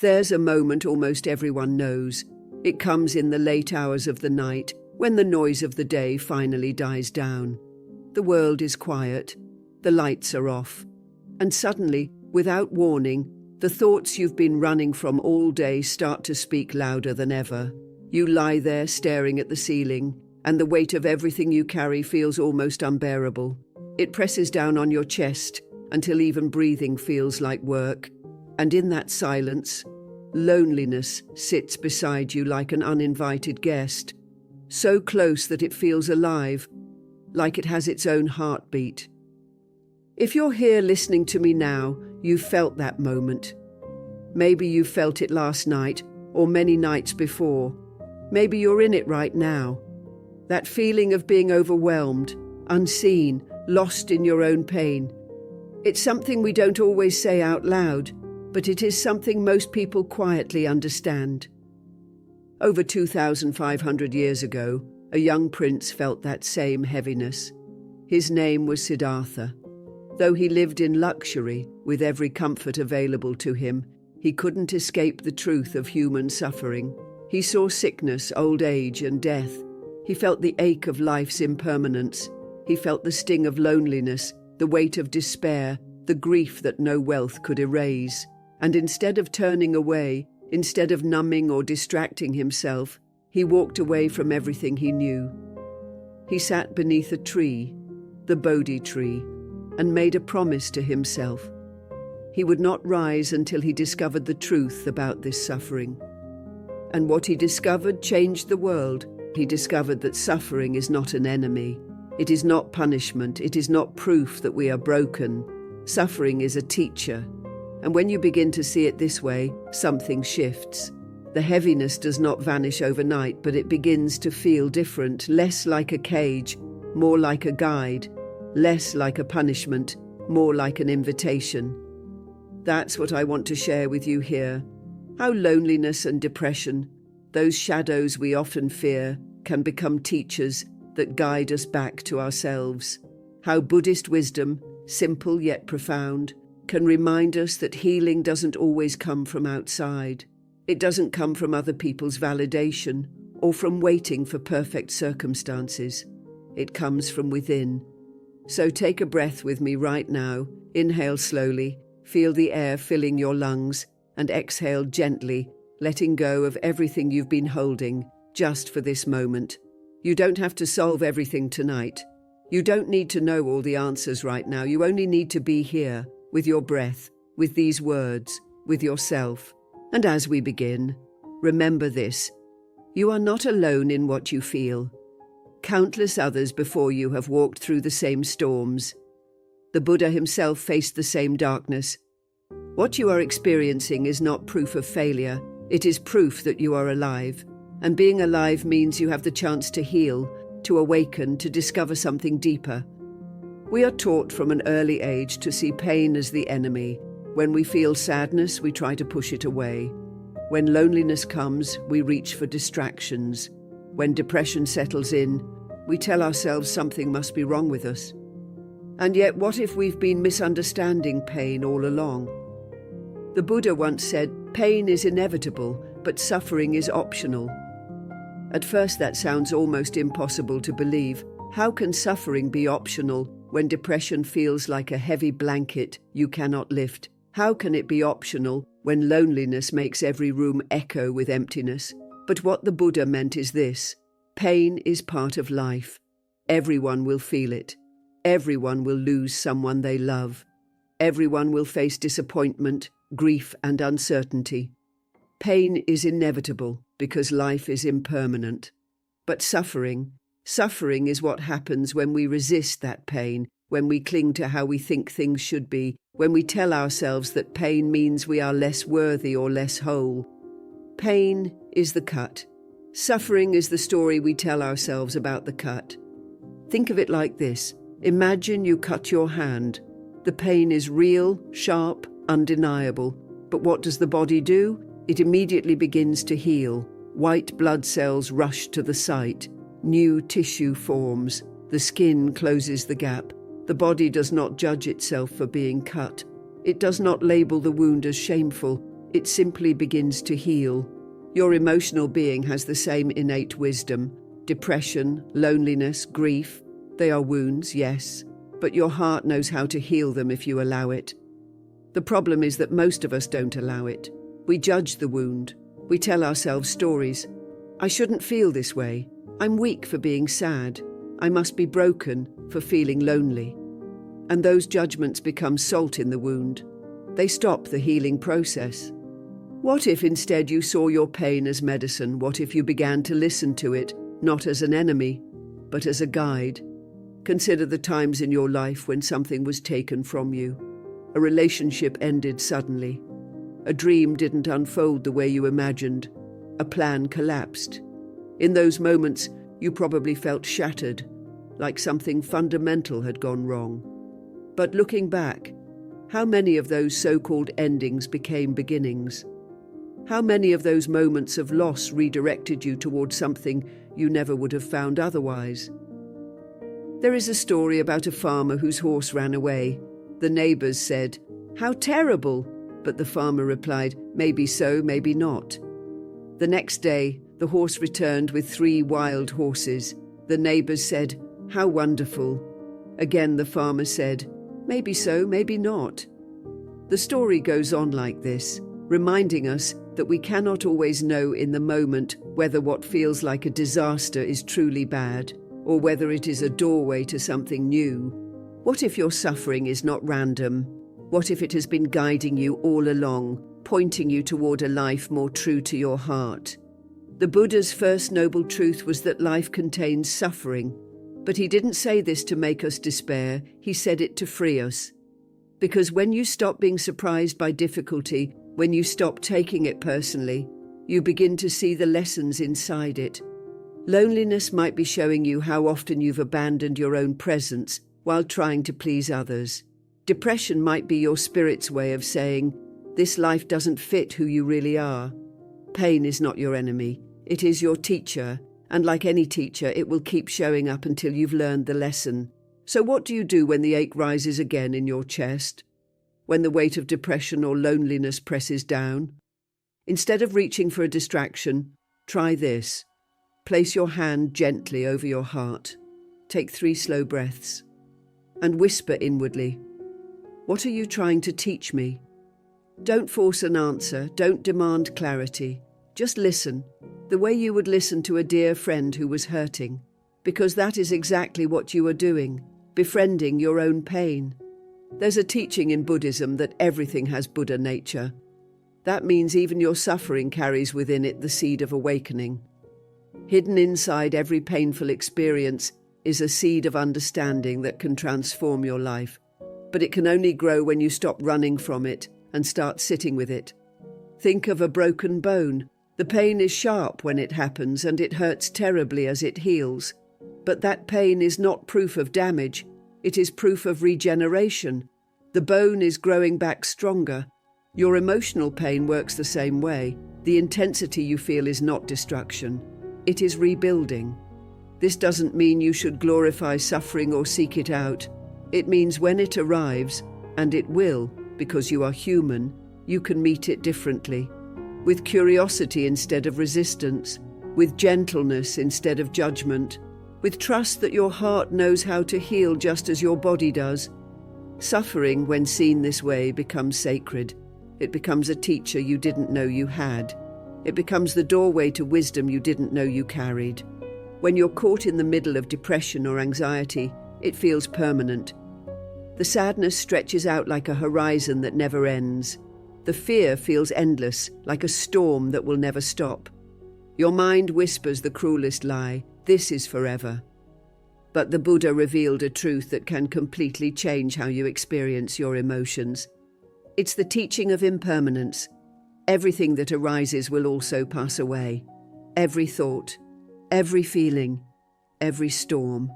There's a moment almost everyone knows. It comes in the late hours of the night, when the noise of the day finally dies down. The world is quiet, the lights are off, and suddenly, without warning, the thoughts you've been running from all day start to speak louder than ever. You lie there staring at the ceiling, and the weight of everything you carry feels almost unbearable. It presses down on your chest until even breathing feels like work. And in that silence, loneliness sits beside you like an uninvited guest, so close that it feels alive, like it has its own heartbeat. If you're here listening to me now, you've felt that moment. Maybe you felt it last night or many nights before. Maybe you're in it right now. That feeling of being overwhelmed, unseen, lost in your own pain. It's something we don't always say out loud, but it is something most people quietly understand. Over 2,500 years ago, a young prince felt that same heaviness. His name was Siddhartha. Though he lived in luxury, with every comfort available to him, he couldn't escape the truth of human suffering. He saw sickness, old age, and death. He felt the ache of life's impermanence. He felt the sting of loneliness, the weight of despair, the grief that no wealth could erase. And instead of turning away, instead of numbing or distracting himself, he walked away from everything he knew. He sat beneath a tree, the Bodhi tree, and made a promise to himself. He would not rise until he discovered the truth about this suffering. And what he discovered changed the world. He discovered that suffering is not an enemy. It is not punishment. It is not proof that we are broken. Suffering is a teacher. And when you begin to see it this way, something shifts. The heaviness does not vanish overnight, but it begins to feel different, less like a cage, more like a guide, less like a punishment, more like an invitation. That's what I want to share with you here. How loneliness and depression, those shadows we often fear, can become teachers that guide us back to ourselves. How Buddhist wisdom, simple yet profound, can remind us that healing doesn't always come from outside. It doesn't come from other people's validation or from waiting for perfect circumstances. It comes from within. So take a breath with me right now. Inhale slowly, feel the air filling your lungs, and exhale gently, letting go of everything you've been holding just for this moment. You don't have to solve everything tonight. You don't need to know all the answers right now. You only need to be here, with your breath, with these words, with yourself. And as we begin, remember this: you are not alone in what you feel. Countless others before you have walked through the same storms. The Buddha himself faced the same darkness. What you are experiencing is not proof of failure. It is proof that you are alive. And being alive means you have the chance to heal, to awaken, to discover something deeper. We are taught from an early age to see pain as the enemy. When we feel sadness, we try to push it away. When loneliness comes, we reach for distractions. When depression settles in, we tell ourselves something must be wrong with us. And yet, what if we've been misunderstanding pain all along? The Buddha once said, "Pain is inevitable, but suffering is optional." At first that sounds almost impossible to believe. How can suffering be optional when depression feels like a heavy blanket you cannot lift? How can it be optional when loneliness makes every room echo with emptiness? But what the Buddha meant is this: pain is part of life. Everyone will feel it. Everyone will lose someone they love. Everyone will face disappointment, grief, and uncertainty. Pain is inevitable because life is impermanent. But suffering is what happens when we resist that pain, when we cling to how we think things should be, when we tell ourselves that pain means we are less worthy or less whole. Pain is the cut. Suffering is the story we tell ourselves about the cut. Think of it like this. Imagine you cut your hand. The pain is real, sharp, undeniable. But what does the body do? It immediately begins to heal. White blood cells rush to the site. New tissue forms. The skin closes the gap. The body does not judge itself for being cut. It does not label the wound as shameful. It simply begins to heal. Your emotional being has the same innate wisdom. Depression, loneliness, grief, they are wounds, yes, but your heart knows how to heal them if you allow it. The problem is that most of us don't allow it. We judge the wound. We tell ourselves stories. I shouldn't feel this way. I'm weak for being sad. I must be broken for feeling lonely. And those judgments become salt in the wound. They stop the healing process. What if instead you saw your pain as medicine? What if you began to listen to it, not as an enemy, but as a guide? Consider the times in your life when something was taken from you. A relationship ended suddenly. A dream didn't unfold the way you imagined. A plan collapsed. In those moments, you probably felt shattered, like something fundamental had gone wrong. But looking back, how many of those so-called endings became beginnings? How many of those moments of loss redirected you towards something you never would have found otherwise? There is a story about a farmer whose horse ran away. The neighbors said, "How terrible!" But the farmer replied, "Maybe so, maybe not." The next day, the horse returned with 3 wild horses. The neighbors said, "How wonderful." Again the farmer said, "Maybe so, maybe not." The story goes on like this, reminding us that we cannot always know in the moment whether what feels like a disaster is truly bad, or whether it is a doorway to something new. What if your suffering is not random? What if it has been guiding you all along, pointing you toward a life more true to your heart? The Buddha's first noble truth was that life contains suffering, but he didn't say this to make us despair, he said it to free us. Because when you stop being surprised by difficulty, when you stop taking it personally, you begin to see the lessons inside it. Loneliness might be showing you how often you've abandoned your own presence while trying to please others. Depression might be your spirit's way of saying, "This life doesn't fit who you really are." Pain is not your enemy. It is your teacher, and like any teacher, it will keep showing up until you've learned the lesson. So what do you do when the ache rises again in your chest? When the weight of depression or loneliness presses down? Instead of reaching for a distraction, try this. Place your hand gently over your heart. Take 3 slow breaths. And whisper inwardly, "What are you trying to teach me?" Don't force an answer, don't demand clarity. Just listen, the way you would listen to a dear friend who was hurting. Because that is exactly what you are doing, befriending your own pain. There's a teaching in Buddhism that everything has Buddha nature. That means even your suffering carries within it the seed of awakening. Hidden inside every painful experience is a seed of understanding that can transform your life. But it can only grow when you stop running from it and start sitting with it. Think of a broken bone. The pain is sharp when it happens and it hurts terribly as it heals. But that pain is not proof of damage. It is proof of regeneration. The bone is growing back stronger. Your emotional pain works the same way. The intensity you feel is not destruction. It is rebuilding. This doesn't mean you should glorify suffering or seek it out. It means when it arrives, and it will, because you are human, you can meet it differently. With curiosity instead of resistance, with gentleness instead of judgment, with trust that your heart knows how to heal just as your body does. Suffering, when seen this way, becomes sacred. It becomes a teacher you didn't know you had. It becomes the doorway to wisdom you didn't know you carried. When you're caught in the middle of depression or anxiety, it feels permanent. The sadness stretches out like a horizon that never ends. The fear feels endless, like a storm that will never stop. Your mind whispers the cruelest lie, "This is forever." But the Buddha revealed a truth that can completely change how you experience your emotions. It's the teaching of impermanence. Everything that arises will also pass away. Every thought, every feeling, every storm.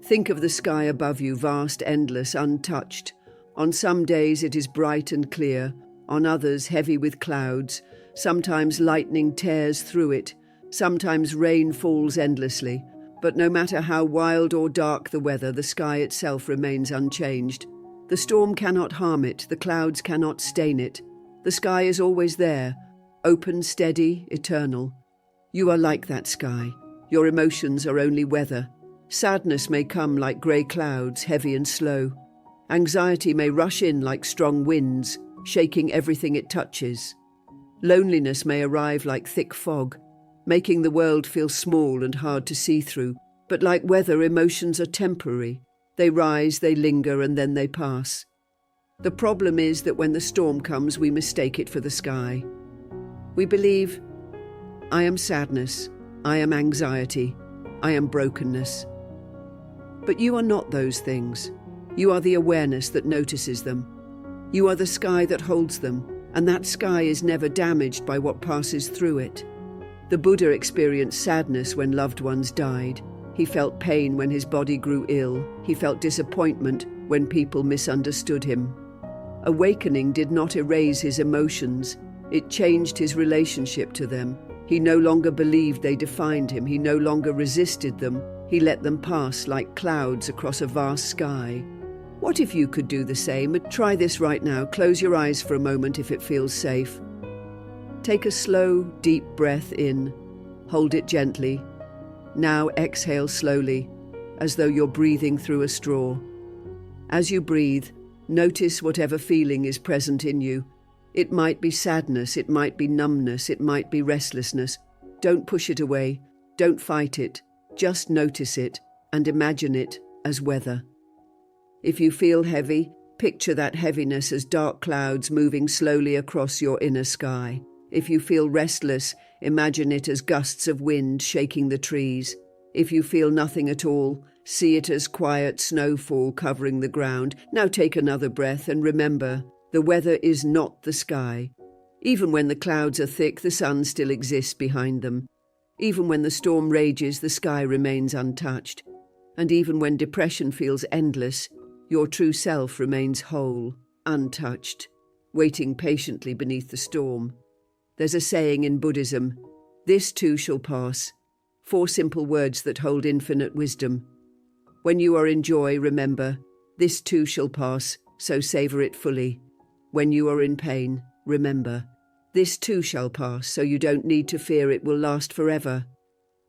Think of the sky above you, vast, endless, untouched. On some days it is bright and clear, on others heavy with clouds. Sometimes lightning tears through it, sometimes rain falls endlessly. But no matter how wild or dark the weather, the sky itself remains unchanged. The storm cannot harm it, the clouds cannot stain it. The sky is always there, open, steady, eternal. You are like that sky. Your emotions are only weather. Sadness may come like grey clouds, heavy and slow. Anxiety may rush in like strong winds, shaking everything it touches. Loneliness may arrive like thick fog, making the world feel small and hard to see through. But like weather, emotions are temporary. They rise, they linger, and then they pass. The problem is that when the storm comes, we mistake it for the sky. We believe, I am sadness, I am anxiety, I am brokenness. But you are not those things. You are the awareness that notices them. You are the sky that holds them, and that sky is never damaged by what passes through it. The Buddha experienced sadness when loved ones died. He felt pain when his body grew ill. He felt disappointment when people misunderstood him. Awakening did not erase his emotions. It changed his relationship to them. He no longer believed they defined him. He no longer resisted them. He let them pass like clouds across a vast sky. What if you could do the same? Try this right now. Close your eyes for a moment if it feels safe. Take a slow, deep breath in. Hold it gently. Now exhale slowly, as though you're breathing through a straw. As you breathe, notice whatever feeling is present in you. It might be sadness, it might be numbness, it might be restlessness. Don't push it away. Don't fight it. Just notice it and imagine it as weather. If you feel heavy, picture that heaviness as dark clouds moving slowly across your inner sky. If you feel restless, imagine it as gusts of wind shaking the trees. If you feel nothing at all, see it as quiet snowfall covering the ground. Now take another breath and remember, the weather is not the sky. Even when the clouds are thick, the sun still exists behind them. Even when the storm rages, the sky remains untouched. And even when depression feels endless, your true self remains whole, untouched, waiting patiently beneath the storm. There's a saying in Buddhism, this too shall pass. 4 simple words that hold infinite wisdom. When you are in joy, remember, this too shall pass, so savor it fully. When you are in pain, remember, this too shall pass, so you don't need to fear it will last forever.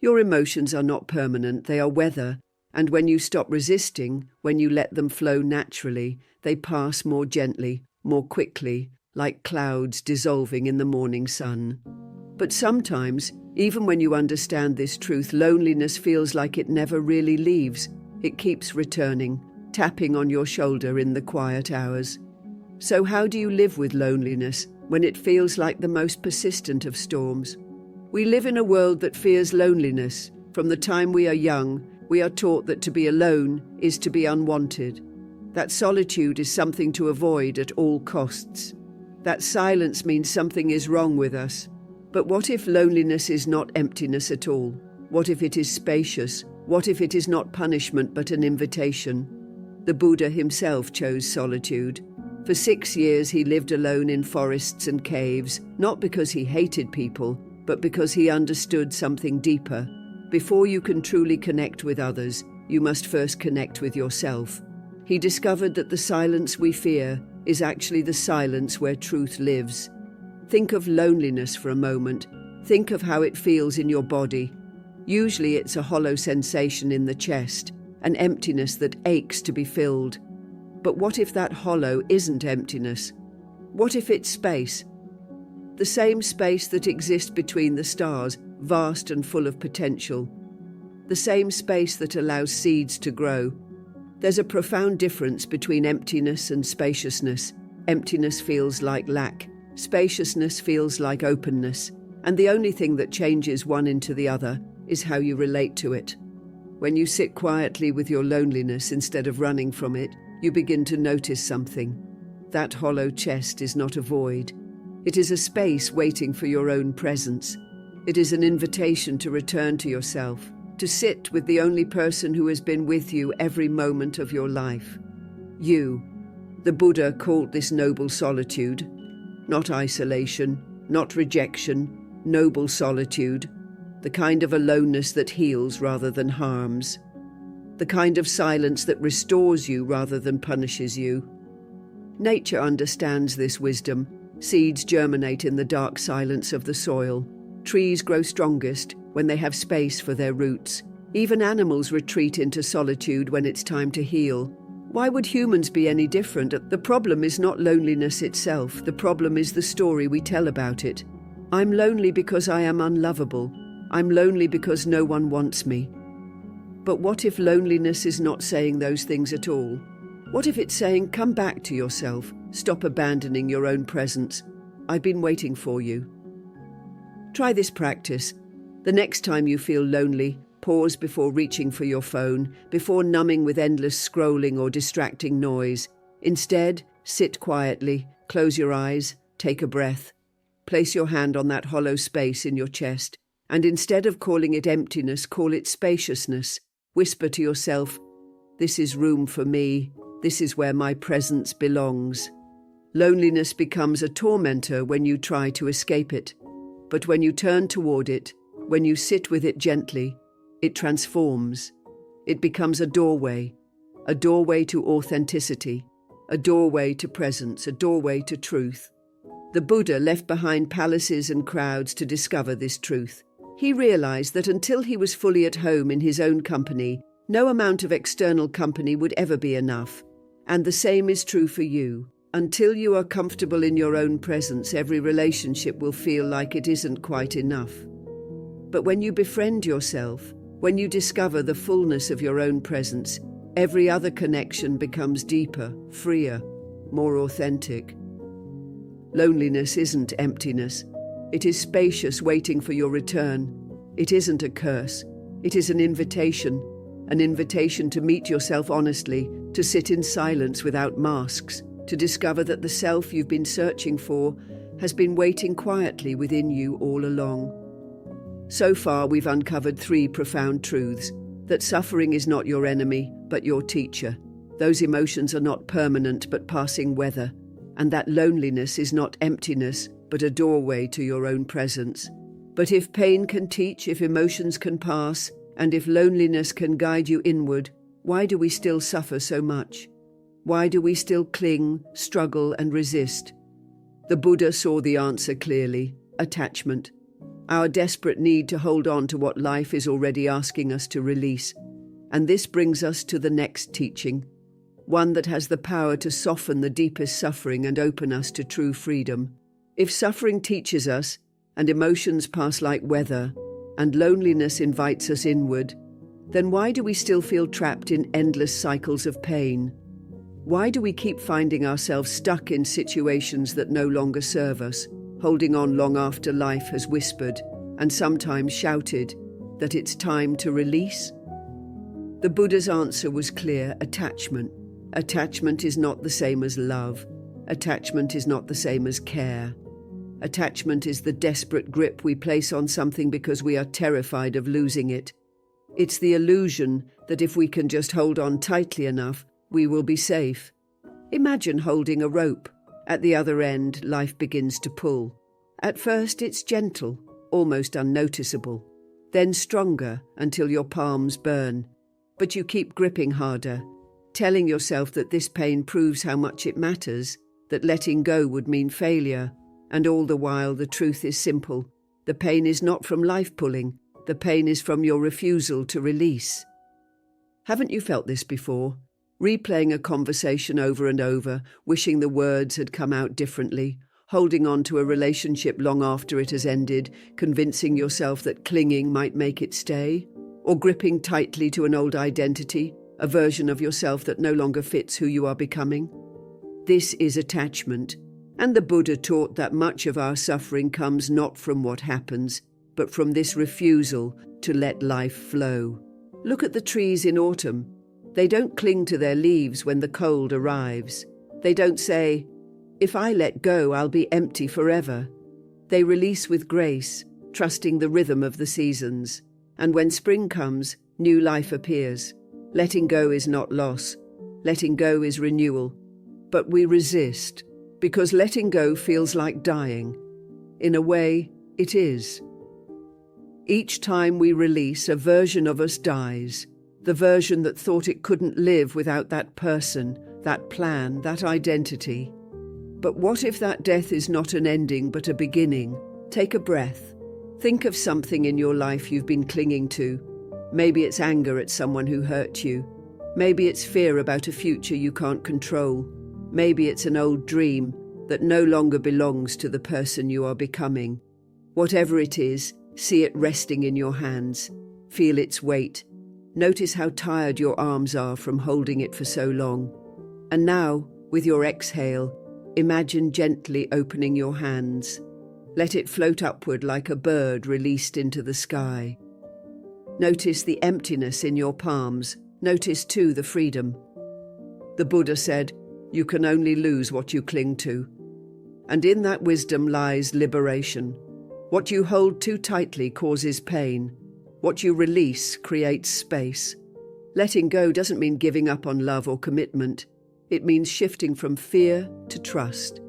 Your emotions are not permanent, they are weather, and when you stop resisting, when you let them flow naturally, they pass more gently, more quickly, like clouds dissolving in the morning sun. But sometimes, even when you understand this truth, loneliness feels like it never really leaves. It keeps returning, tapping on your shoulder in the quiet hours. So how do you live with loneliness when it feels like the most persistent of storms? We live in a world that fears loneliness. From the time we are young, we are taught that to be alone is to be unwanted. That solitude is something to avoid at all costs. That silence means something is wrong with us. But what if loneliness is not emptiness at all? What if it is spacious? What if it is not punishment but an invitation? The Buddha himself chose solitude. For 6 years he lived alone in forests and caves, not because he hated people, but because he understood something deeper. Before you can truly connect with others, you must first connect with yourself. He discovered that the silence we fear is actually the silence where truth lives. Think of loneliness for a moment. Think of how it feels in your body. Usually it's a hollow sensation in the chest, an emptiness that aches to be filled. But what if that hollow isn't emptiness? What if it's space? The same space that exists between the stars, vast and full of potential. The same space that allows seeds to grow. There's a profound difference between emptiness and spaciousness. Emptiness feels like lack. Spaciousness feels like openness. And the only thing that changes one into the other is how you relate to it. When you sit quietly with your loneliness instead of running from it, you begin to notice something. That hollow chest is not a void. It is a space waiting for your own presence. It is an invitation to return to yourself, to sit with the only person who has been with you every moment of your life. You. The Buddha called this noble solitude, not isolation, not rejection, noble solitude, the kind of aloneness that heals rather than harms, the kind of silence that restores you rather than punishes you. Nature understands this wisdom. Seeds germinate in the dark silence of the soil. Trees grow strongest when they have space for their roots. Even animals retreat into solitude when it's time to heal. Why would humans be any different? The problem is not loneliness itself. The problem is the story we tell about it. I'm lonely because I am unlovable. I'm lonely because no one wants me. But what if loneliness is not saying those things at all? What if it's saying, come back to yourself, stop abandoning your own presence. I've been waiting for you. Try this practice. The next time you feel lonely, pause before reaching for your phone, before numbing with endless scrolling or distracting noise. Instead, sit quietly, close your eyes, take a breath. Place your hand on that hollow space in your chest, and instead of calling it emptiness, call it spaciousness. Whisper to yourself, this is room for me. This is where my presence belongs. Loneliness becomes a tormentor when you try to escape it. But when you turn toward it, when you sit with it gently, it transforms. It becomes a doorway to authenticity, a doorway to presence, a doorway to truth. The Buddha left behind palaces and crowds to discover this truth. He realized that until he was fully at home in his own company, no amount of external company would ever be enough. And the same is true for you. Until you are comfortable in your own presence, every relationship will feel like it isn't quite enough. But when you befriend yourself, when you discover the fullness of your own presence, every other connection becomes deeper, freer, more authentic. Loneliness isn't emptiness. It is spacious, waiting for your return. It isn't a curse. It is an invitation to meet yourself honestly, to sit in silence without masks, to discover that the self you've been searching for has been waiting quietly within you all along. So far, we've uncovered 3 profound truths: that suffering is not your enemy, but your teacher. Those emotions are not permanent, but passing weather. And that loneliness is not emptiness, but a doorway to your own presence. But if pain can teach, if emotions can pass, and if loneliness can guide you inward, why do we still suffer so much? Why do we still cling, struggle, and resist? The Buddha saw the answer clearly: attachment. Our desperate need to hold on to what life is already asking us to release. And this brings us to the next teaching, one that has the power to soften the deepest suffering and open us to true freedom. If suffering teaches us, and emotions pass like weather, and loneliness invites us inward, then why do we still feel trapped in endless cycles of pain? Why do we keep finding ourselves stuck in situations that no longer serve us, holding on long after life has whispered, and sometimes shouted, that it's time to release? The Buddha's answer was clear: attachment. Attachment is not the same as love. Attachment is not the same as care. Attachment is the desperate grip we place on something because we are terrified of losing it. It's the illusion that if we can just hold on tightly enough, we will be safe. Imagine holding a rope. At the other end, life begins to pull. At first, it's gentle, almost unnoticeable, then stronger until your palms burn. But you keep gripping harder, telling yourself that this pain proves how much it matters, that letting go would mean failure. And all the while, the truth is simple. The pain is not from life pulling. The pain is from your refusal to release. Haven't you felt this before? Replaying a conversation over and over, wishing the words had come out differently, holding on to a relationship long after it has ended, convincing yourself that clinging might make it stay, or gripping tightly to an old identity, a version of yourself that no longer fits who you are becoming. This is attachment. And the Buddha taught that much of our suffering comes not from what happens, but from this refusal to let life flow. Look at the trees in autumn. They don't cling to their leaves when the cold arrives. They don't say, if I let go, I'll be empty forever. They release with grace, trusting the rhythm of the seasons. And when spring comes, new life appears. Letting go is not loss. Letting go is renewal. But we resist, because letting go feels like dying. In a way, it is. Each time we release, a version of us dies, the version that thought it couldn't live without that person, that plan, that identity. But what if that death is not an ending but a beginning? Take a breath. Think of something in your life you've been clinging to. Maybe it's anger at someone who hurt you. Maybe it's fear about a future you can't control. Maybe it's an old dream that no longer belongs to the person you are becoming. Whatever it is, see it resting in your hands. Feel its weight. Notice how tired your arms are from holding it for so long. And now, with your exhale, imagine gently opening your hands. Let it float upward like a bird released into the sky. Notice the emptiness in your palms. Notice too the freedom. The Buddha said, "You can only lose what you cling to." And in that wisdom lies liberation. What you hold too tightly causes pain. What you release creates space. Letting go doesn't mean giving up on love or commitment. It means shifting from fear to trust.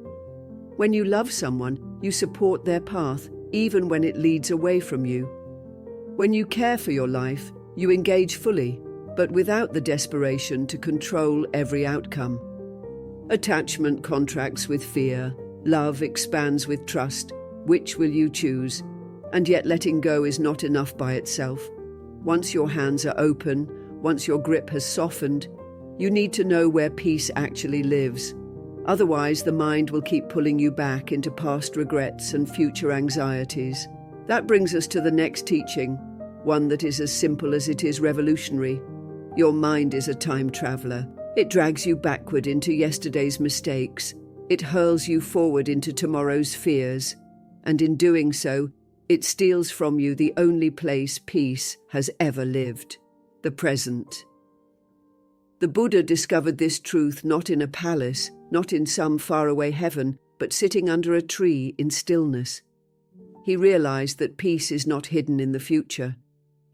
When you love someone, you support their path, even when it leads away from you. When you care for your life, you engage fully, but without the desperation to control every outcome. Attachment contracts with fear. Love expands with trust. Which will you choose? And yet letting go is not enough by itself. Once your hands are open, once your grip has softened, you need to know where peace actually lives. Otherwise, the mind will keep pulling you back into past regrets and future anxieties. That brings us to the next teaching, one that is as simple as it is revolutionary. Your mind is a time traveler. It drags you backward into yesterday's mistakes. It hurls you forward into tomorrow's fears. And in doing so, it steals from you the only place peace has ever lived, the present. The Buddha discovered this truth not in a palace, not in some faraway heaven, but sitting under a tree in stillness. He realized that peace is not hidden in the future.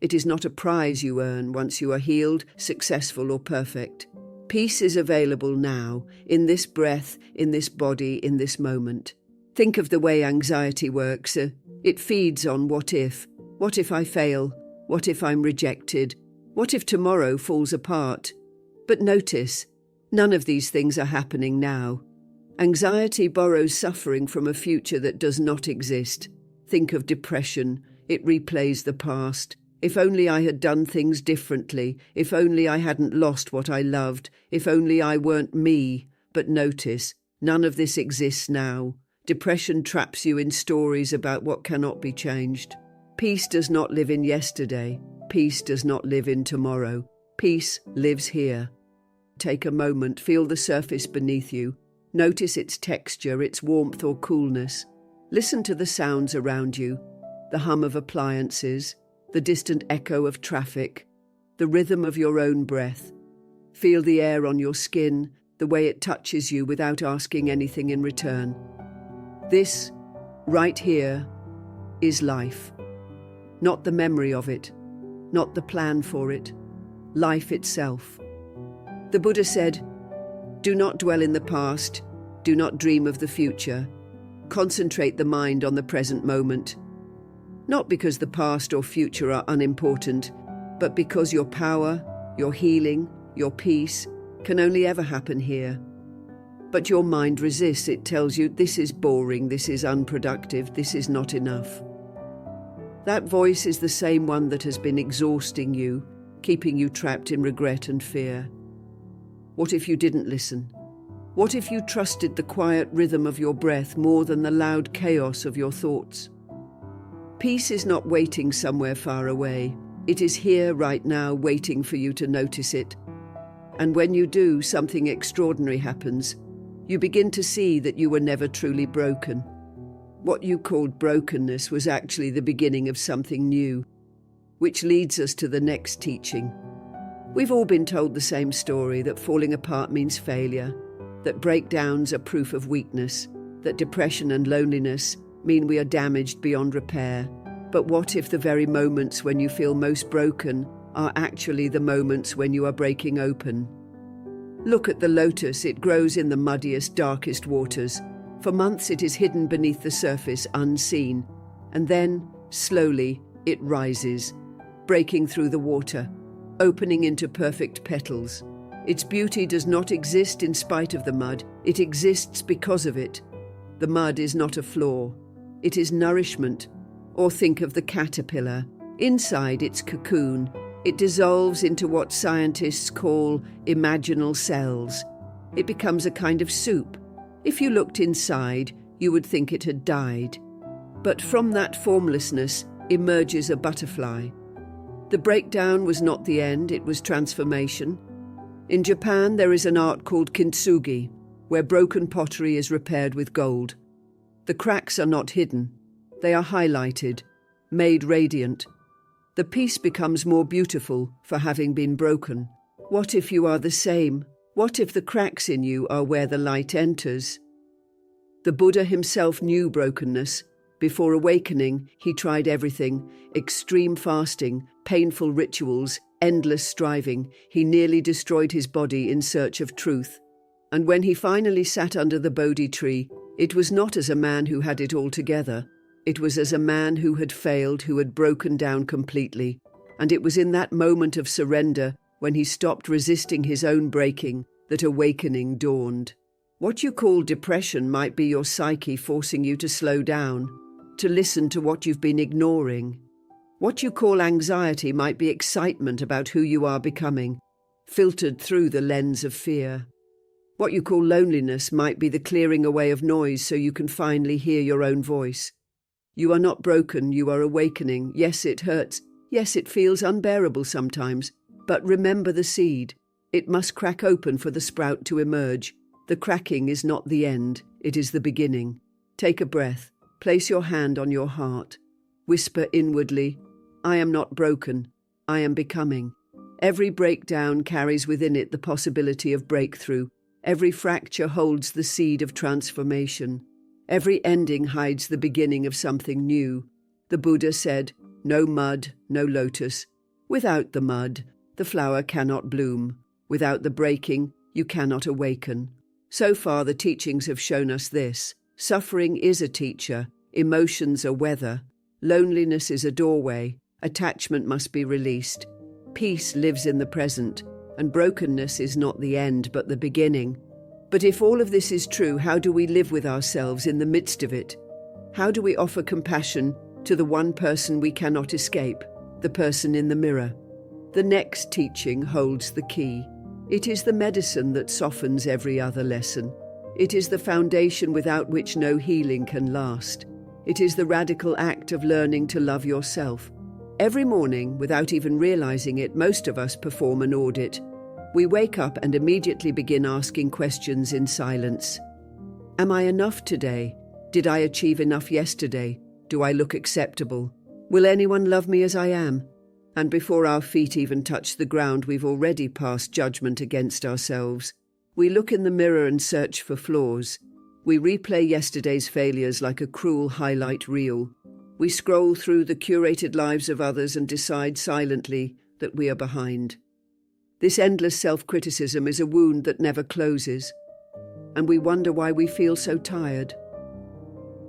It is not a prize you earn once you are healed, successful, or perfect. Peace is available now, in this breath, in this body, in this moment. Think of the way anxiety works. It feeds on what if. What if I fail? What if I'm rejected? What if tomorrow falls apart? But notice, none of these things are happening now. Anxiety borrows suffering from a future that does not exist. Think of depression. It replays the past. If only I had done things differently. If only I hadn't lost what I loved. If only I weren't me. But notice, none of this exists now. Depression traps you in stories about what cannot be changed. Peace does not live in yesterday. Peace does not live in tomorrow. Peace lives here. Take a moment, feel the surface beneath you. Notice its texture, its warmth or coolness. Listen to the sounds around you, the hum of appliances, the distant echo of traffic, the rhythm of your own breath. Feel the air on your skin, the way it touches you without asking anything in return. This, right here, is life. Not the memory of it, not the plan for it, life itself. The Buddha said, "Do not dwell in the past, do not dream of the future. Concentrate the mind on the present moment. Not because the past or future are unimportant, but because your power, your healing, your peace can only ever happen here. But your mind resists. It tells you this is boring, this is unproductive, this is not enough." That voice is the same one that has been exhausting you, keeping you trapped in regret and fear. What if you didn't listen? What if you trusted the quiet rhythm of your breath more than the loud chaos of your thoughts? Peace is not waiting somewhere far away. It is here right now, waiting for you to notice it. And when you do, something extraordinary happens. You begin to see that you were never truly broken. What you called brokenness was actually the beginning of something new, which leads us to the next teaching. We've all been told the same story, that falling apart means failure, that breakdowns are proof of weakness, that depression and loneliness mean we are damaged beyond repair. But what if the very moments when you feel most broken are actually the moments when you are breaking open? Look at the lotus. It grows in the muddiest, darkest waters. For months it is hidden beneath the surface, unseen. And then, slowly, it rises, breaking through the water, opening into perfect petals. Its beauty does not exist in spite of the mud, it exists because of it. The mud is not a flaw, it is nourishment. Or think of the caterpillar. Inside its cocoon, it dissolves into what scientists call imaginal cells. It becomes a kind of soup. If you looked inside, you would think it had died. But from that formlessness emerges a butterfly. The breakdown was not the end, it was transformation. In Japan, there is an art called kintsugi, where broken pottery is repaired with gold. The cracks are not hidden. They are highlighted, made radiant. The piece becomes more beautiful for having been broken. What if you are the same? What if the cracks in you are where the light enters? The Buddha himself knew brokenness. Before awakening, he tried everything: extreme fasting, painful rituals, endless striving. He nearly destroyed his body in search of truth. And when he finally sat under the Bodhi tree, it was not as a man who had it all together. It was as a man who had failed, who had broken down completely. And it was in that moment of surrender, when he stopped resisting his own breaking, that awakening dawned. What you call depression might be your psyche forcing you to slow down, to listen to what you've been ignoring. What you call anxiety might be excitement about who you are becoming, filtered through the lens of fear. What you call loneliness might be the clearing away of noise so you can finally hear your own voice. You are not broken, you are awakening. Yes, it hurts. Yes, it feels unbearable sometimes. But remember the seed. It must crack open for the sprout to emerge. The cracking is not the end, it is the beginning. Take a breath. Place your hand on your heart. Whisper inwardly, I am not broken. I am becoming. Every breakdown carries within it the possibility of breakthrough. Every fracture holds the seed of transformation. Every ending hides the beginning of something new. The Buddha said, no mud, no lotus. Without the mud, the flower cannot bloom. Without the breaking, you cannot awaken. So far, the teachings have shown us this. Suffering is a teacher. Emotions are weather. Loneliness is a doorway. Attachment must be released. Peace lives in the present. And brokenness is not the end, but the beginning. But if all of this is true, how do we live with ourselves in the midst of it? How do we offer compassion to the one person we cannot escape, the person in the mirror? The next teaching holds the key. It is the medicine that softens every other lesson. It is the foundation without which no healing can last. It is the radical act of learning to love yourself. Every morning, without even realizing it, most of us perform an audit. We wake up and immediately begin asking questions in silence. Am I enough today? Did I achieve enough yesterday? Do I look acceptable? Will anyone love me as I am? And before our feet even touch the ground, we've already passed judgment against ourselves. We look in the mirror and search for flaws. We replay yesterday's failures like a cruel highlight reel. We scroll through the curated lives of others and decide silently that we are behind. This endless self-criticism is a wound that never closes, and we wonder why we feel so tired.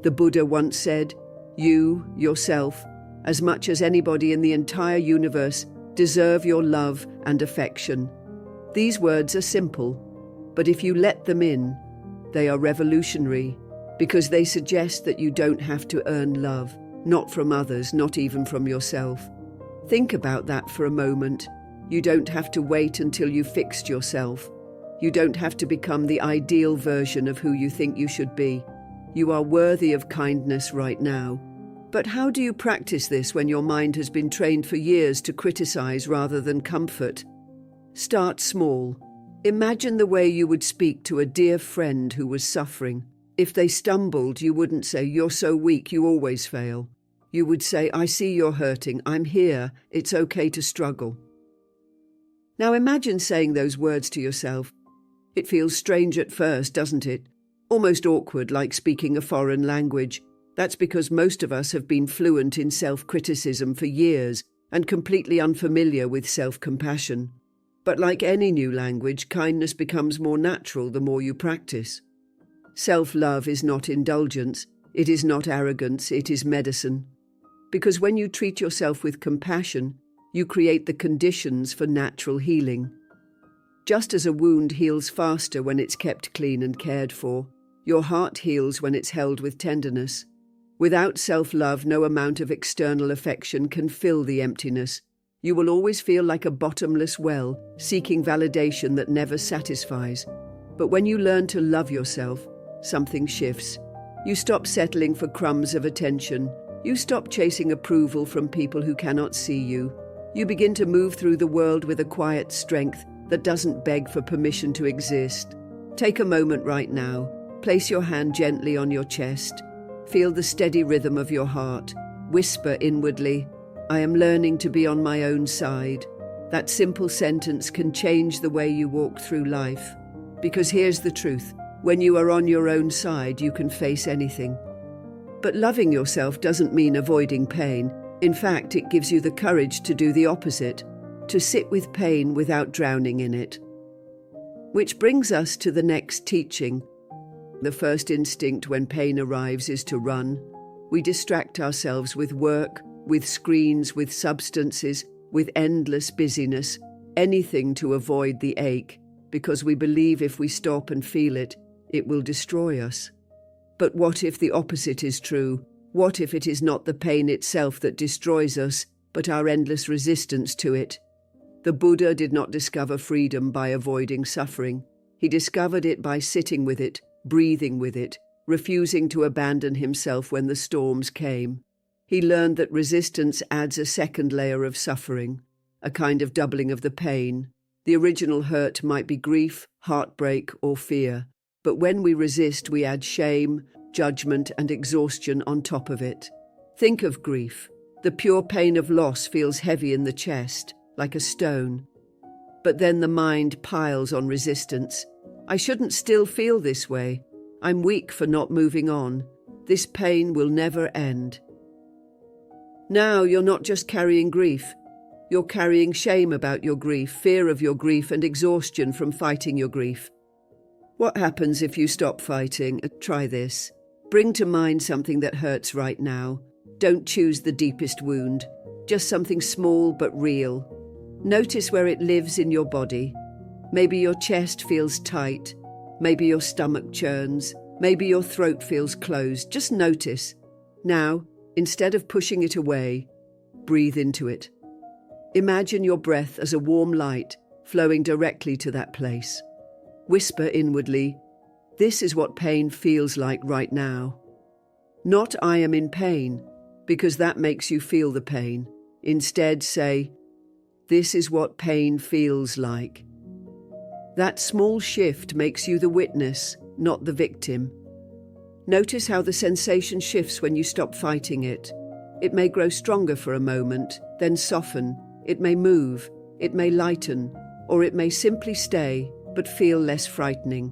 The Buddha once said, you, yourself, as much as anybody in the entire universe, deserve your love and affection. These words are simple, but if you let them in, they are revolutionary, because they suggest that you don't have to earn love, not from others, not even from yourself. Think about that for a moment. You don't have to wait until you fixed yourself. You don't have to become the ideal version of who you think you should be. You are worthy of kindness right now. But how do you practice this when your mind has been trained for years to criticize rather than comfort? Start small. Imagine the way you would speak to a dear friend who was suffering. If they stumbled, you wouldn't say, you're so weak, you always fail. You would say, I see you're hurting, I'm here, it's okay to struggle. Now imagine saying those words to yourself. It feels strange at first, doesn't it? Almost awkward, like speaking a foreign language. That's because most of us have been fluent in self-criticism for years and completely unfamiliar with self-compassion. But like any new language, kindness becomes more natural the more you practice. Self-love is not indulgence, it is not arrogance, it is medicine. Because when you treat yourself with compassion, you create the conditions for natural healing. Just as a wound heals faster when it's kept clean and cared for, your heart heals when it's held with tenderness. Without self-love, no amount of external affection can fill the emptiness. You will always feel like a bottomless well, seeking validation that never satisfies. But when you learn to love yourself, something shifts. You stop settling for crumbs of attention. You stop chasing approval from people who cannot see you. You begin to move through the world with a quiet strength that doesn't beg for permission to exist. Take a moment right now. Place your hand gently on your chest. Feel the steady rhythm of your heart. Whisper inwardly, "I am learning to be on my own side." That simple sentence can change the way you walk through life. Because here's the truth. When you are on your own side, you can face anything. But loving yourself doesn't mean avoiding pain. In fact, it gives you the courage to do the opposite, to sit with pain without drowning in it. Which brings us to the next teaching. The first instinct when pain arrives is to run. We distract ourselves with work, with screens, with substances, with endless busyness, anything to avoid the ache, because we believe if we stop and feel it, it will destroy us. But what if the opposite is true? What if it is not the pain itself that destroys us, but our endless resistance to it? The Buddha did not discover freedom by avoiding suffering. He discovered it by sitting with it, breathing with it, refusing to abandon himself when the storms came. He learned that resistance adds a second layer of suffering, a kind of doubling of the pain. The original hurt might be grief, heartbreak, or fear. But when we resist, we add shame, judgment, and exhaustion on top of it. Think of grief. The pure pain of loss feels heavy in the chest, like a stone. But then the mind piles on resistance. I shouldn't still feel this way. I'm weak for not moving on. This pain will never end. Now you're not just carrying grief. You're carrying shame about your grief, fear of your grief, and exhaustion from fighting your grief. What happens if you stop fighting? Try this. Bring to mind something that hurts right now. Don't choose the deepest wound. Just something small but real. Notice where it lives in your body. Maybe your chest feels tight. Maybe your stomach churns. Maybe your throat feels closed. Just notice. Now, instead of pushing it away, breathe into it. Imagine your breath as a warm light flowing directly to that place. Whisper inwardly, "This is what pain feels like right now." Not "I am in pain," because that makes you feel the pain. Instead say, "This is what pain feels like." That small shift makes you the witness, not the victim. Notice how the sensation shifts when you stop fighting it. It may grow stronger for a moment, then soften. It may move, it may lighten, or it may simply stay, but feel less frightening.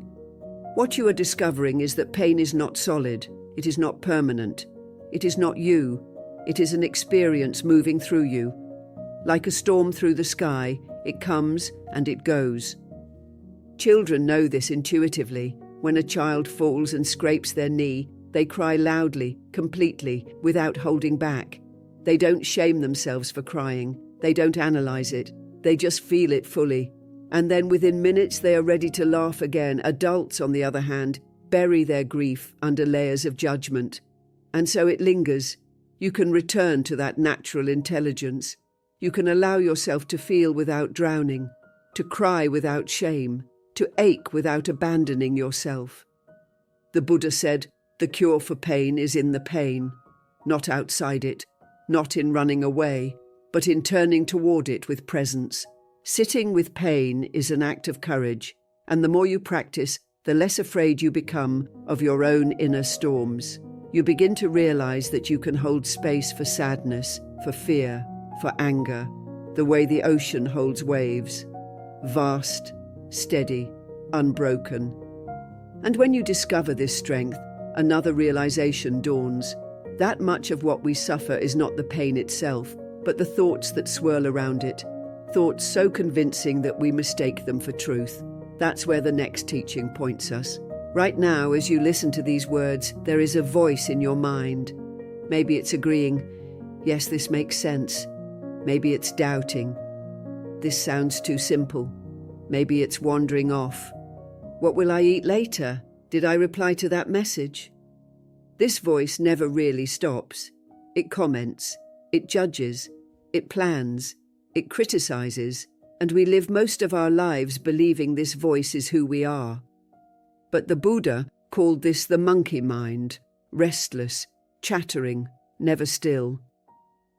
What you are discovering is that pain is not solid, it is not permanent, it is not you, it is an experience moving through you. Like a storm through the sky, it comes and it goes. Children know this intuitively. When a child falls and scrapes their knee, they cry loudly, completely, without holding back. They don't shame themselves for crying, they don't analyze it, they just feel it fully. And then within minutes they are ready to laugh again. Adults, on the other hand, bury their grief under layers of judgment. And so it lingers. You can return to that natural intelligence. You can allow yourself to feel without drowning, to cry without shame, to ache without abandoning yourself. The Buddha said, the cure for pain is in the pain, not outside it, not in running away, but in turning toward it with presence. Sitting with pain is an act of courage, and the more you practice, the less afraid you become of your own inner storms. You begin to realize that you can hold space for sadness, for fear, for anger, the way the ocean holds waves. Vast, steady, unbroken. And when you discover this strength, another realization dawns. That much of what we suffer is not the pain itself, but the thoughts that swirl around it. Thoughts so convincing that we mistake them for truth. That's where the next teaching points us. Right now, as you listen to these words, there is a voice in your mind. Maybe it's agreeing, yes, this makes sense. Maybe it's doubting. This sounds too simple. Maybe it's wandering off. What will I eat later? Did I reply to that message? This voice never really stops. It comments, it judges, it plans, it criticizes, and we live most of our lives believing this voice is who we are. But the Buddha called this the monkey mind, restless, chattering, never still.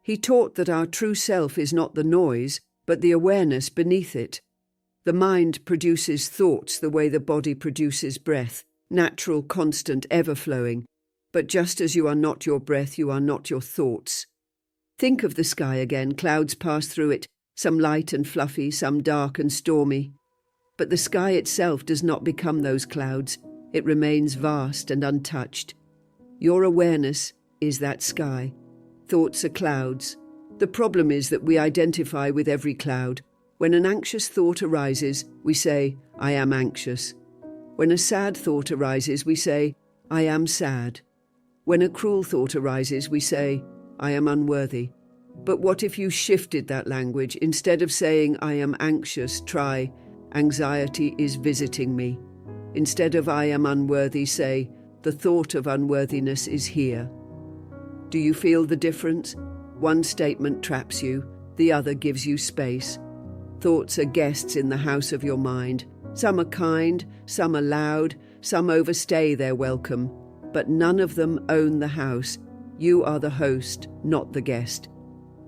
He taught that our true self is not the noise, but the awareness beneath it. The mind produces thoughts the way the body produces breath, natural, constant, ever-flowing. But just as you are not your breath, you are not your thoughts. Think of the sky again. Clouds pass through it, some light and fluffy, some dark and stormy. But the sky itself does not become those clouds. It remains vast and untouched. Your awareness is that sky. Thoughts are clouds. The problem is that we identify with every cloud. When an anxious thought arises, we say, I am anxious. When a sad thought arises, we say, I am sad. When a cruel thought arises, we say, I am unworthy. But what if you shifted that language? Instead of saying, I am anxious, try, anxiety is visiting me. Instead of I am unworthy, say, the thought of unworthiness is here. Do you feel the difference? One statement traps you, the other gives you space. Thoughts are guests in the house of your mind. Some are kind, some are loud, some overstay their welcome. But none of them own the house. You are the host, not the guest.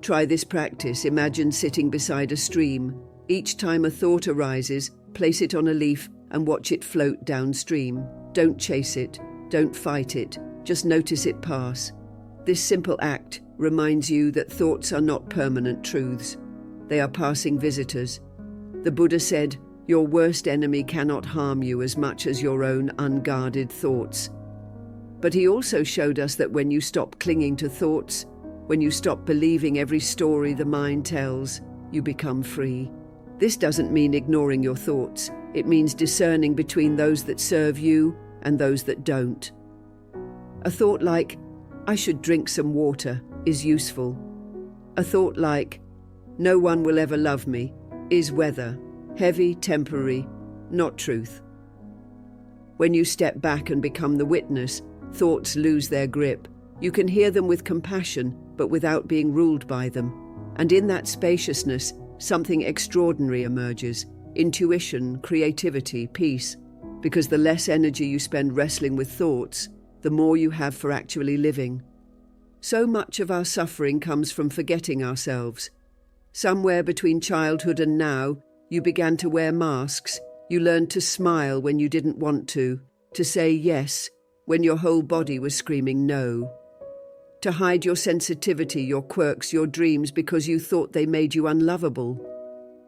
Try this practice. Imagine sitting beside a stream. Each time a thought arises, place it on a leaf and watch it float downstream. Don't chase it. Don't fight it. Just notice it pass. This simple act reminds you that thoughts are not permanent truths. They are passing visitors. The Buddha said, your worst enemy cannot harm you as much as your own unguarded thoughts. But he also showed us that when you stop clinging to thoughts, when you stop believing every story the mind tells, you become free. This doesn't mean ignoring your thoughts. It means discerning between those that serve you and those that don't. A thought like, I should drink some water, is useful. A thought like, no one will ever love me, is weather, heavy, temporary, not truth. When you step back and become the witness, thoughts lose their grip. You can hear them with compassion, but without being ruled by them. And in that spaciousness, something extraordinary emerges. Intuition, creativity, peace. Because the less energy you spend wrestling with thoughts, the more you have for actually living. So much of our suffering comes from forgetting ourselves. Somewhere between childhood and now, you began to wear masks. You learned to smile when you didn't want to say yes when your whole body was screaming no. To hide your sensitivity, your quirks, your dreams because you thought they made you unlovable.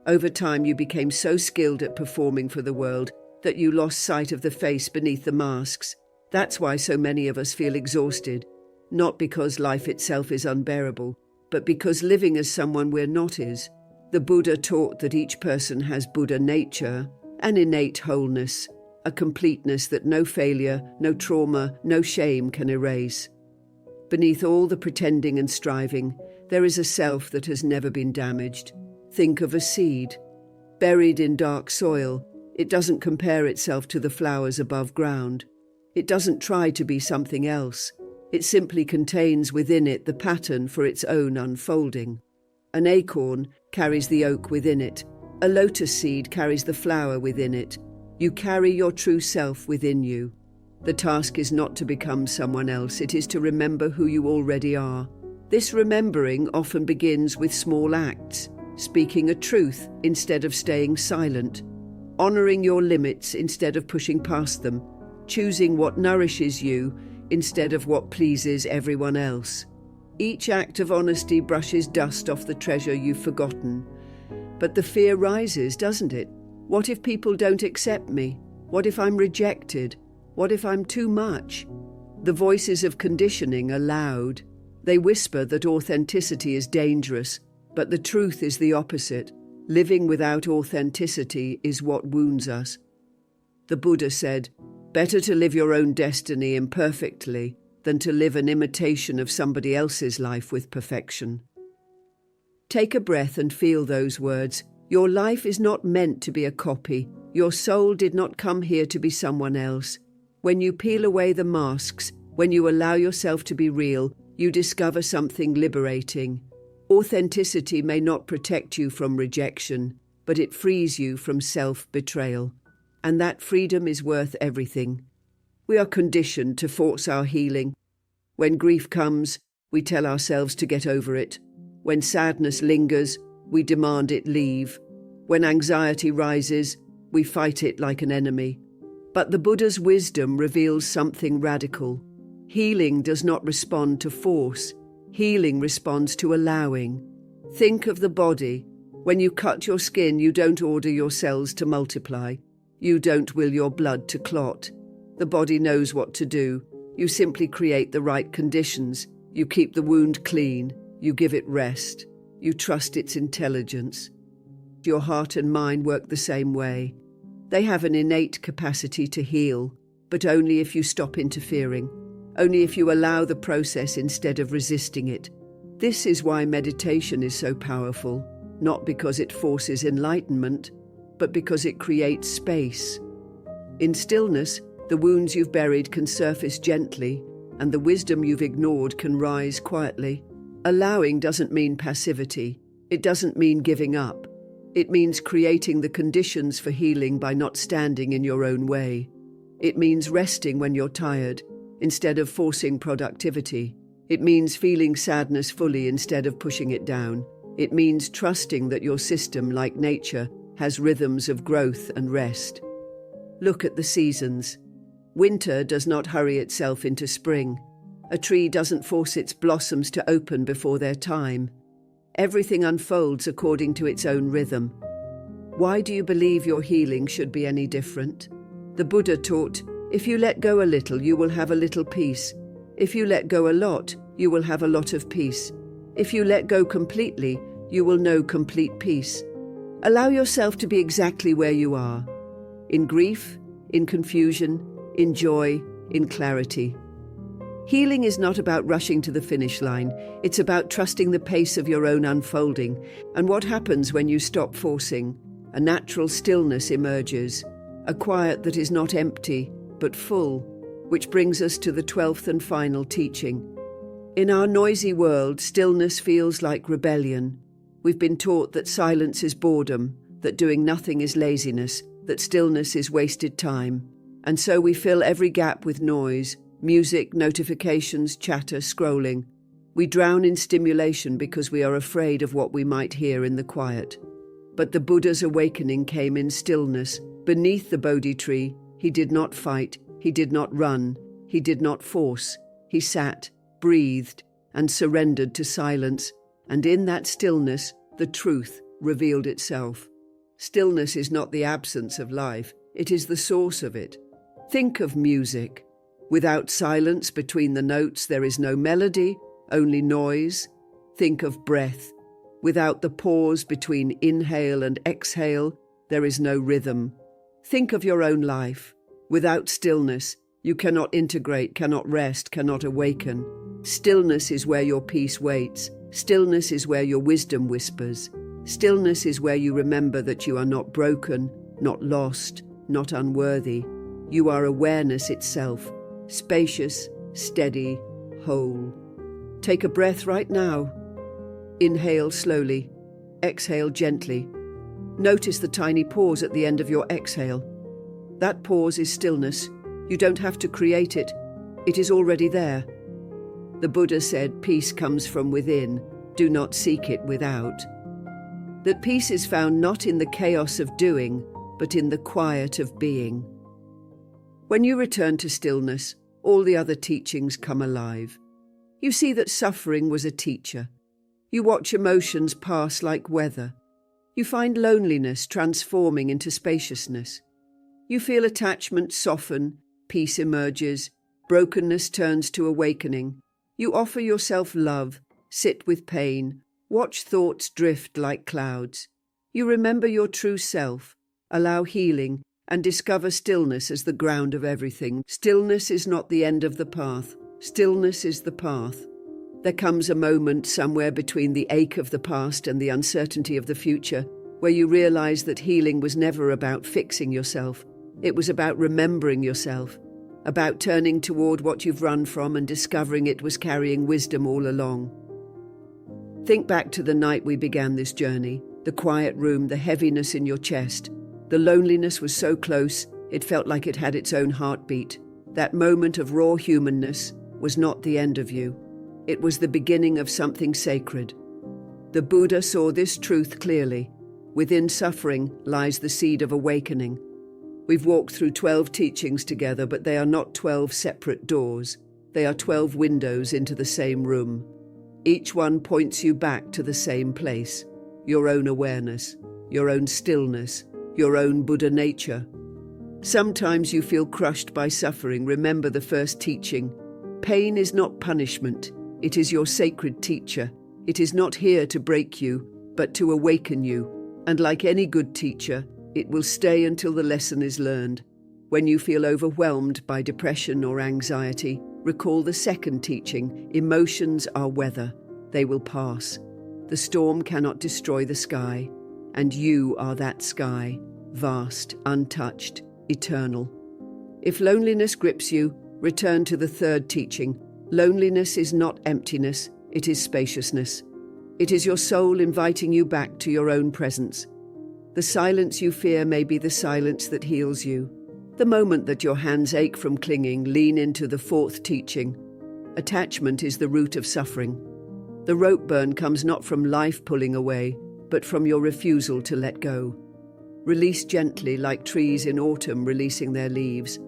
Over time, you became so skilled at performing for the world that you lost sight of the face beneath the masks. That's why so many of us feel exhausted, not because life itself is unbearable, but because living as someone we're not is. The Buddha taught that each person has Buddha nature, an innate wholeness, a completeness that no failure, no trauma, no shame can erase. Beneath all the pretending and striving, there is a self that has never been damaged. Think of a seed. Buried in dark soil, it doesn't compare itself to the flowers above ground. It doesn't try to be something else. It simply contains within it the pattern for its own unfolding. An acorn carries the oak within it. A lotus seed carries the flower within it. You carry your true self within you. The task is not to become someone else, it is to remember who you already are. This remembering often begins with small acts, speaking a truth instead of staying silent, honoring your limits instead of pushing past them, choosing what nourishes you instead of what pleases everyone else. Each act of honesty brushes dust off the treasure you've forgotten. But the fear rises, doesn't it? What if people don't accept me? What if I'm rejected? What if I'm too much? The voices of conditioning are loud. They whisper that authenticity is dangerous, but the truth is the opposite. Living without authenticity is what wounds us. The Buddha said, better to live your own destiny imperfectly than to live an imitation of somebody else's life with perfection. Take a breath and feel those words. Your life is not meant to be a copy. Your soul did not come here to be someone else. When you peel away the masks, when you allow yourself to be real, you discover something liberating. Authenticity may not protect you from rejection, but it frees you from self-betrayal. And that freedom is worth everything. We are conditioned to force our healing. When grief comes, we tell ourselves to get over it. When sadness lingers, we demand it leave. When anxiety rises, we fight it like an enemy. But the Buddha's wisdom reveals something radical. Healing does not respond to force. Healing responds to allowing. Think of the body. When you cut your skin, you don't order your cells to multiply. You don't will your blood to clot. The body knows what to do. You simply create the right conditions. You keep the wound clean. You give it rest. You trust its intelligence. Your heart and mind work the same way. They have an innate capacity to heal, but only if you stop interfering, only if you allow the process instead of resisting it. This is why meditation is so powerful, not because it forces enlightenment, but because it creates space. In stillness, the wounds you've buried can surface gently, and the wisdom you've ignored can rise quietly. Allowing doesn't mean passivity. It doesn't mean giving up. It means creating the conditions for healing by not standing in your own way. It means resting when you're tired, instead of forcing productivity. It means feeling sadness fully instead of pushing it down. It means trusting that your system, like nature, has rhythms of growth and rest. Look at the seasons. Winter does not hurry itself into spring. A tree doesn't force its blossoms to open before their time. Everything unfolds according to its own rhythm. Why do you believe your healing should be any different? The Buddha taught, if you let go a little, you will have a little peace. If you let go a lot, you will have a lot of peace. If you let go completely, you will know complete peace. Allow yourself to be exactly where you are. In grief, in confusion, in joy, in clarity. Healing is not about rushing to the finish line. It's about trusting the pace of your own unfolding. And what happens when you stop forcing? A natural stillness emerges, a quiet that is not empty, but full, which brings us to the 12th and final teaching. In our noisy world, stillness feels like rebellion. We've been taught that silence is boredom, that doing nothing is laziness, that stillness is wasted time. And so we fill every gap with noise, music, notifications, chatter, scrolling. We drown in stimulation because we are afraid of what we might hear in the quiet. But the Buddha's awakening came in stillness. Beneath the Bodhi tree, he did not fight, he did not run, he did not force. He sat, breathed, and surrendered to silence. And in that stillness, the truth revealed itself. Stillness is not the absence of life, it is the source of it. Think of music. Without silence between the notes, there is no melody, only noise. Think of breath. Without the pause between inhale and exhale, there is no rhythm. Think of your own life. Without stillness, you cannot integrate, cannot rest, cannot awaken. Stillness is where your peace waits. Stillness is where your wisdom whispers. Stillness is where you remember that you are not broken, not lost, not unworthy. You are awareness itself. Spacious, steady, whole. Take a breath right now. Inhale slowly. Exhale gently. Notice the tiny pause at the end of your exhale. That pause is stillness. You don't have to create it. It is already there. The Buddha said, peace comes from within. Do not seek it without. That peace is found not in the chaos of doing, but in the quiet of being. When you return to stillness, all the other teachings come alive. You see that suffering was a teacher. You watch emotions pass like weather. You find loneliness transforming into spaciousness. You feel attachment soften, peace emerges, brokenness turns to awakening. You offer yourself love, sit with pain, watch thoughts drift like clouds. You remember your true self, allow healing, and discover stillness as the ground of everything. Stillness is not the end of the path. Stillness is the path. There comes a moment somewhere between the ache of the past and the uncertainty of the future where you realize that healing was never about fixing yourself. It was about remembering yourself, about turning toward what you've run from and discovering it was carrying wisdom all along. Think back to the night we began this journey, the quiet room, the heaviness in your chest. The loneliness was so close, it felt like it had its own heartbeat. That moment of raw humanness was not the end of you. It was the beginning of something sacred. The Buddha saw this truth clearly. Within suffering lies the seed of awakening. We've walked through 12 teachings together, but they are not 12 separate doors. They are 12 windows into the same room. Each one points you back to the same place, your own awareness, your own stillness, your own Buddha nature. Sometimes you feel crushed by suffering. Remember the first teaching. Pain is not punishment. It is your sacred teacher. It is not here to break you, but to awaken you. And like any good teacher, it will stay until the lesson is learned. When you feel overwhelmed by depression or anxiety, recall the second teaching. Emotions are weather. They will pass. The storm cannot destroy the sky, and you are that sky, vast, untouched, eternal. If loneliness grips you, return to the third teaching. Loneliness is not emptiness, it is spaciousness. It is your soul inviting you back to your own presence. The silence you fear may be the silence that heals you. The moment that your hands ache from clinging, lean into the fourth teaching. Attachment is the root of suffering. The rope burn comes not from life pulling away, but from your refusal to let go. Release gently, like trees in autumn releasing their leaves.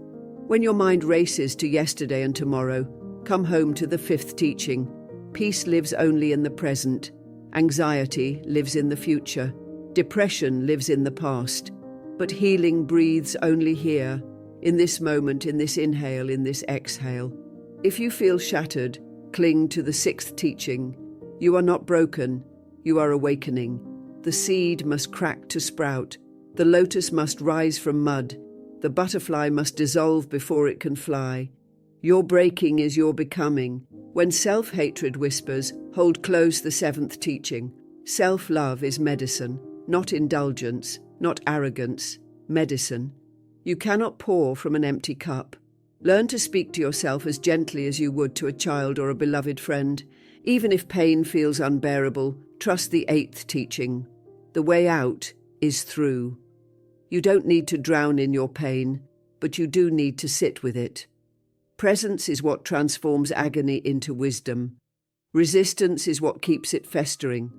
When your mind races to yesterday and tomorrow, come home to the fifth teaching. Peace lives only in the present. Anxiety lives in the future. Depression lives in the past. But healing breathes only here, in this moment, in this inhale, in this exhale. If you feel shattered, cling to the sixth teaching. You are not broken, you are awakening. The seed must crack to sprout. The lotus must rise from mud. The butterfly must dissolve before it can fly. Your breaking is your becoming. When self-hatred whispers, hold close the seventh teaching. Self-love is medicine, not indulgence, not arrogance, medicine. You cannot pour from an empty cup. Learn to speak to yourself as gently as you would to a child or a beloved friend. Even if pain feels unbearable, trust the eighth teaching. The way out is through. You don't need to drown in your pain, but you do need to sit with it. Presence is what transforms agony into wisdom. Resistance is what keeps it festering.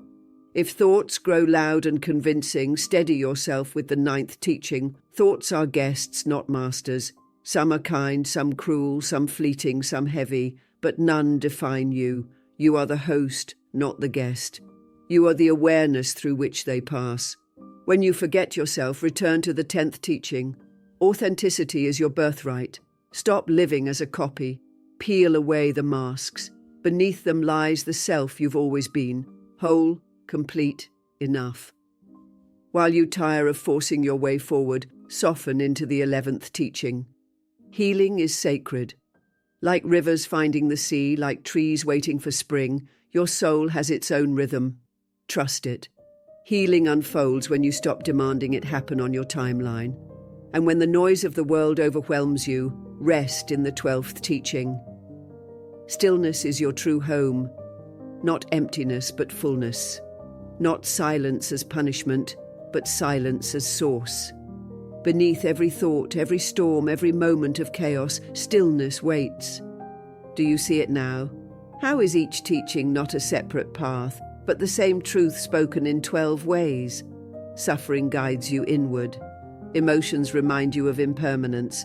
If thoughts grow loud and convincing, steady yourself with the ninth teaching. Thoughts are guests, not masters. Some are kind, some cruel, some fleeting, some heavy, but none define you. You are the host, not the guest. You are the awareness through which they pass. When you forget yourself, return to the 10th teaching. Authenticity is your birthright. Stop living as a copy. Peel away the masks. Beneath them lies the self you've always been, whole, complete, enough. While you tire of forcing your way forward, soften into the 11th teaching. Healing is sacred. Like rivers finding the sea, like trees waiting for spring, your soul has its own rhythm. Trust it. Healing unfolds when you stop demanding it happen on your timeline. And when the noise of the world overwhelms you, rest in the 12th teaching. Stillness is your true home. Not emptiness, but fullness. Not silence as punishment, but silence as source. Beneath every thought, every storm, every moment of chaos, stillness waits. Do you see it now? How is each teaching not a separate path, but the same truth spoken in 12 ways? Suffering guides you inward. Emotions remind you of impermanence.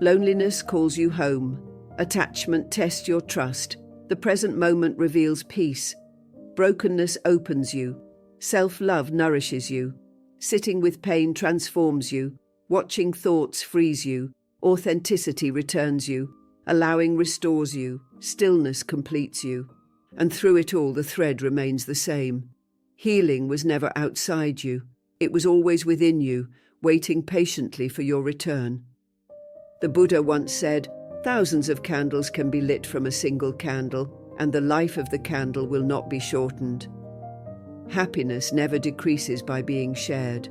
Loneliness calls you home. Attachment tests your trust. The present moment reveals peace. Brokenness opens you. Self-love nourishes you. Sitting with pain transforms you. Watching thoughts frees you. Authenticity returns you. Allowing restores you. Stillness completes you. And through it all, the thread remains the same. Healing was never outside you. It was always within you, waiting patiently for your return. The Buddha once said, "Thousands of candles can be lit from a single candle, and the life of the candle will not be shortened." Happiness never decreases by being shared.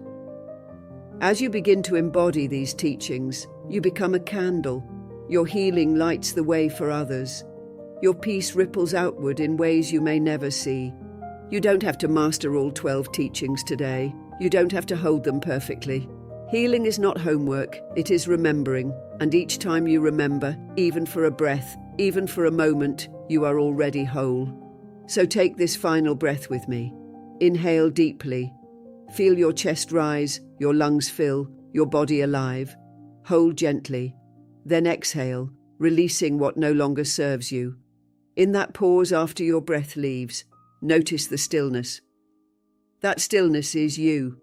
As you begin to embody these teachings, you become a candle. Your healing lights the way for others. Your peace ripples outward in ways you may never see. You don't have to master all 12 teachings today. You don't have to hold them perfectly. Healing is not homework, it is remembering. And each time you remember, even for a breath, even for a moment, you are already whole. So take this final breath with me. Inhale deeply. Feel your chest rise, your lungs fill, your body alive. Hold gently. Then exhale, releasing what no longer serves you. In that pause after your breath leaves, notice the stillness. That stillness is you.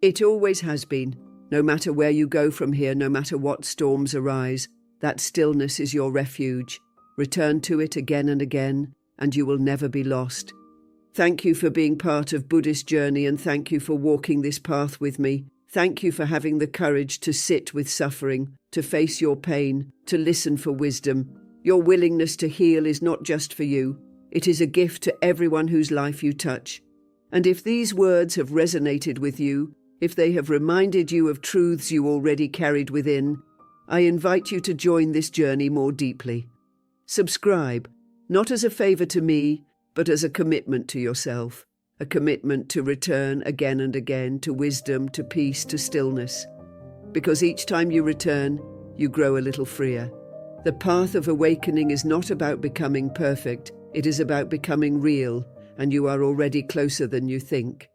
It always has been. No matter where you go from here, no matter what storms arise, that stillness is your refuge. Return to it again and again, and you will never be lost. Thank you for being part of Buddhist journey, and thank you for walking this path with me. Thank you for having the courage to sit with suffering, to face your pain, to listen for wisdom. Your willingness to heal is not just for you. It is a gift to everyone whose life you touch. And if these words have resonated with you, if they have reminded you of truths you already carried within, I invite you to join this journey more deeply. Subscribe, not as a favor to me, but as a commitment to yourself, a commitment to return again and again to wisdom, to peace, to stillness. Because each time you return, you grow a little freer. The path of awakening is not about becoming perfect, it is about becoming real, and you are already closer than you think.